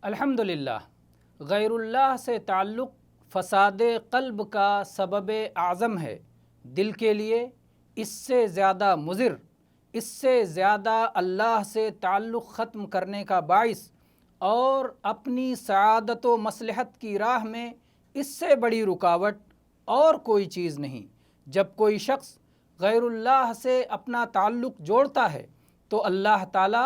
अल्हम्दुलिल्लाह गैरुल्लाह से ताल्लुक़ फ़साद क़ल्ब का सबब आज़म है। दिल के लिए इससे ज़्यादा मुज़िर, इससे ज़्यादा अल्लाह से ताल्लुक़ ख़त्म करने का बाइस और अपनी सआदत व मसलहत की राह में इससे बड़ी रुकावट और कोई चीज़ नहीं। जब कोई शख्स गैरुल्लाह से अपना ताल्लुक़ जोड़ता है तो अल्लाह ताला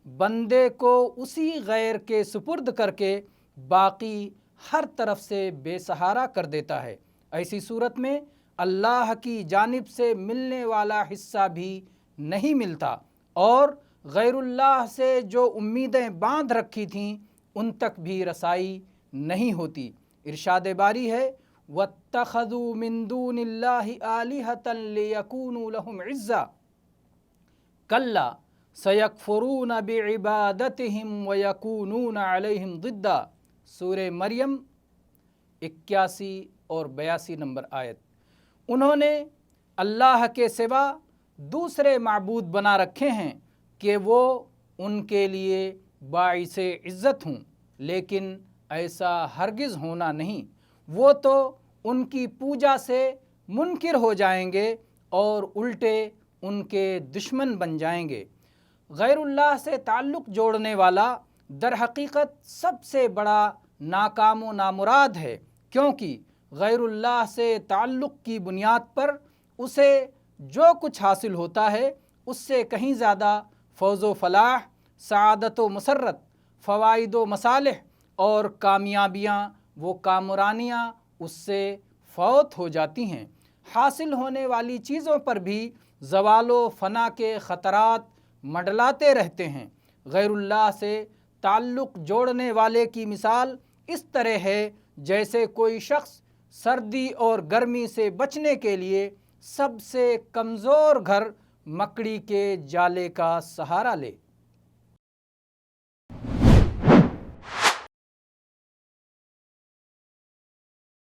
बंदे को उसी गैर के सुपुर्द करके बाकी हर तरफ से बेसहारा कर देता है। ऐसी सूरत में अल्लाह की जानिब से मिलने वाला हिस्सा भी नहीं मिलता और गैरुल्लाह से जो उम्मीदें बांध रखी थीं उन तक भी रसाई नहीं होती। इरशाद बारी है, वत्तखज़ू मिन दूनिल्लाहि आलिहतन लियकूनू लहुम इज़्ज़ा कल्ला सयकफुरून बिइबादतिहिम वयकूनून अलैहिम ज़िद्दा। सूरे मरियम 81 और 82 नंबर आयत। उन्होंने अल्लाह के सिवा दूसरे माबूद बना रखे हैं कि वो उनके लिए बाइसे इज़्ज़त हूँ, लेकिन ऐसा हरगिज़ होना नहीं। वो तो उनकी पूजा से मुनकिर हो जाएंगे और उल्टे उनके दुश्मन बन जाएंगे। गैरुल्लाह से ताल्लुक़ जोड़ने वाला दर हकीकत सबसे बड़ा नाकाम व नामुराद है, क्योंकि गैरुल्लाह से ताल्लुक़ की बुनियाद पर उसे जो कुछ हासिल होता है उससे कहीं ज़्यादा फ़ौज़ व फ़लाह, सआदत व मसर्रत, फ़वाइद व मसालिह और कामयाबियाँ वो कामरानियाँ उससे फ़ौत हो जाती हैं। हासिल होने वाली चीज़ों पर भी ज़वाल व फ़ना के ख़तरात मंडलाते रहते हैं। गैरुल्लाह से ताल्लुक़ जोड़ने वाले की मिसाल इस तरह है जैसे कोई शख्स सर्दी और गर्मी से बचने के लिए सबसे कमज़ोर घर मकड़ी के जाले का सहारा ले।